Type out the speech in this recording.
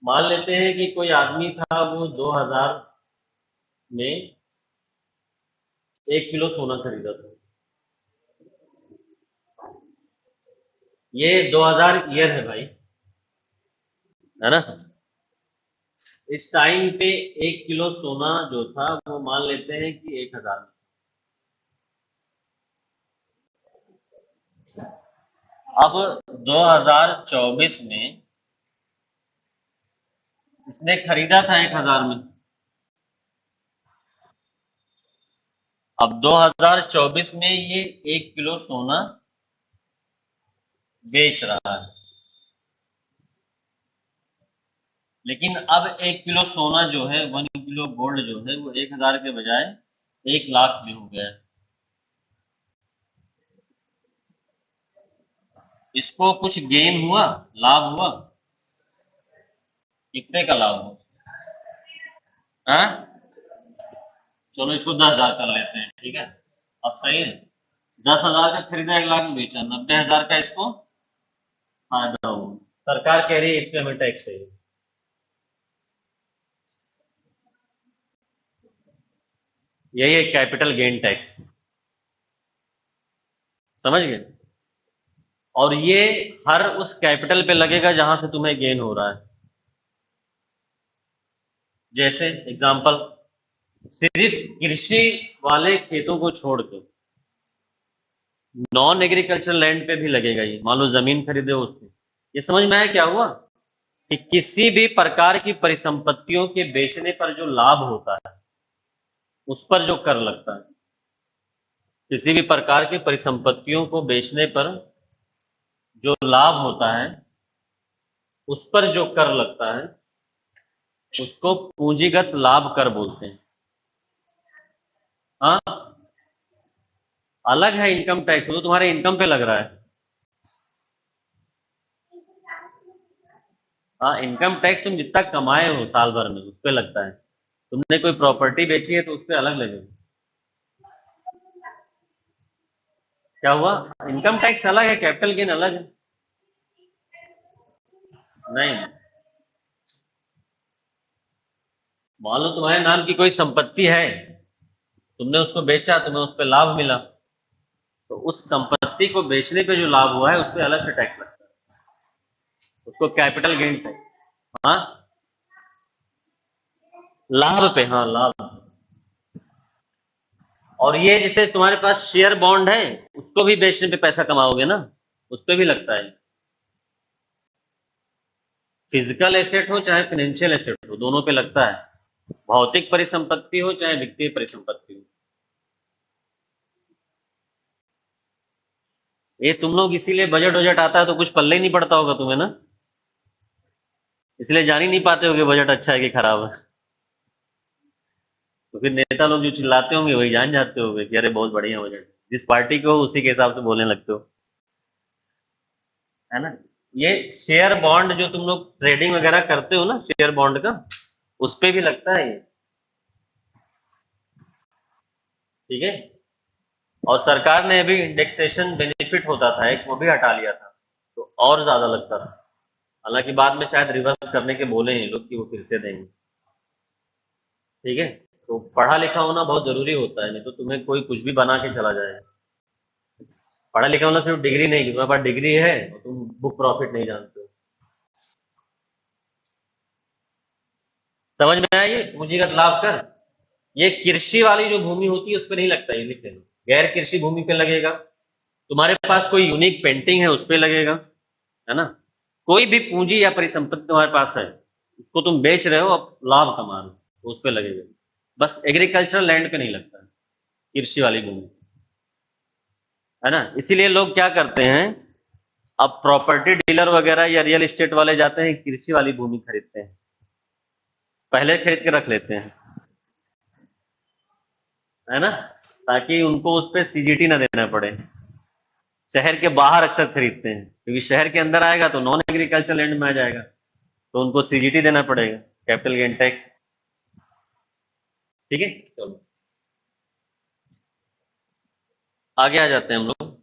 मान लेते हैं कि कोई आदमी था, वो 2000 में 1 किलो सोना खरीदा था। ये 2000 ईयर है भाई, है ना। इस टाइम पे 1 किलो सोना जो था वो मान लेते हैं कि 1000 में। अब 2024 में इसने खरीदा था 1000 में। अब 2024 में ये 1 किलो सोना बेच रहा है, लेकिन अब 1 किलो सोना जो है, 1 किलो गोल्ड जो है, वो 1000 के बजाय 1 लाख में हो गया है। इसको कुछ गेन हुआ, लाभ हुआ? कितने का लाभ हुआ? हाँ, चलो इसको 10,000 कर लेते हैं, ठीक है। अब सही है, 10,000 का खरीदा, 1 लाख में बेचा, 90,000 का इसको फायदा हुआ। सरकार कह रही है इस पे हमें टैक्स चाहिए। यही है कैपिटल गेन टैक्स, समझ गए। और ये हर उस कैपिटल पे लगेगा जहां से तुम्हें गेन हो रहा है। जैसे एग्जांपल, सिर्फ कृषि वाले खेतों को छोड़ के नॉन एग्रीकल्चर लैंड पे भी लगेगा ये। मान लो जमीन खरीदे हो उससे। ये समझ में आया क्या हुआ? कि किसी भी प्रकार की परिसंपत्तियों के बेचने पर जो लाभ होता है उस पर जो कर लगता है, किसी भी प्रकार की परिसंपत्तियों को बेचने पर जो लाभ होता है उस पर जो कर लगता है उसको पूंजीगत लाभ कर बोलते हैं। हाँ, अलग है इनकम टैक्स, वो तुम्हारे इनकम पे लग रहा है। हाँ, इनकम टैक्स तुम जितना कमाए हो साल भर में उस पे लगता है। तुमने कोई प्रॉपर्टी बेची है तो उस पे अलग लगेगा। क्या हुआ? इनकम टैक्स अलग है, कैपिटल गेन अलग है। नहीं, मान लो तुम्हारे नाम की कोई संपत्ति है, तुमने उसको बेचा, तुम्हें उस पर लाभ मिला, तो उस संपत्ति को बेचने पे जो लाभ हुआ है उस पर अलग से टैक्स लगता है, उसको कैपिटल गेन टैक्स। हाँ, लाभ पे, हाँ लाभ। और ये जैसे तुम्हारे पास शेयर बॉन्ड है, उसको भी बेचने पे पैसा कमाओगे ना, उस पे भी लगता है। फिजिकल एसेट हो चाहे फाइनेंशियल एसेट हो, दोनों पे लगता है। भौतिक परिसंपत्ति हो चाहे वित्तीय परिसंपत्ति हो। ये तुम लोग इसीलिए बजट वजट आता है तो कुछ पल्ले ही नहीं पड़ता होगा तुम्हें ना, इसलिए जान ही नहीं पाते होगे बजट अच्छा है कि खराब है। तो फिर नेता लोग जो चिल्लाते होंगे वही जान जाते होंगे कि अरे बहुत बढ़िया बजट, जिस पार्टी को हो उसी के हिसाब से बोलने लगते हो, है ना। ये शेयर बॉन्ड जो तुम लोग ट्रेडिंग वगैरह करते हो ना, शेयर बॉन्ड का, उस पे भी लगता है ये, ठीक है। और सरकार ने अभी इंडेक्सेशन बेनिफिट होता था एक, वो भी हटा लिया था, तो और ज्यादा लगता था। हालांकि बाद में शायद रिवर्स करने के बोले हैं ये लोग कि वो फिर से देंगे, ठीक है। तो पढ़ा लिखा होना बहुत जरूरी होता है, नहीं तो तुम्हें कोई कुछ भी बना के चला जाएगा। पढ़ा लिखा होना सिर्फ डिग्री नहीं, कि तुम्हारे पास डिग्री है और तुम बुक प्रॉफिट नहीं जानते हो। समझ में आया ये पूंजीगत लाभ कर? ये कृषि वाली जो भूमि होती है उस पर नहीं लगता, ये लिख लेना। गैर कृषि भूमि पे लगेगा, तुम्हारे पास कोई यूनिक पेंटिंग है उस पे लगेगा, है ना। कोई भी पूंजी या परिसंपत्ति तुम्हारे पास है, उसको तुम बेच रहे हो, अब लाभ कमा रहे हो, तो उस पे लगेगा। बस एग्रीकल्चरल लैंड पे नहीं लगता है, कृषि वाली भूमि, है ना। इसीलिए लोग क्या करते हैं, अब प्रॉपर्टी डीलर वगैरह या रियल एस्टेट वाले जाते हैं कृषि वाली भूमि खरीदते हैं, पहले खरीद के रख लेते हैं, है ना, ताकि उनको उस पर सीजीटी ना देना पड़े। शहर के बाहर अक्सर खरीदते हैं, क्योंकि शहर के अंदर आएगा तो नॉन एग्रीकल्चर लैंड में आ जाएगा, तो उनको सीजीटी देना पड़ेगा, कैपिटल गेन टैक्स, ठीक है। चलो आगे आ जाते हैं हम लोग।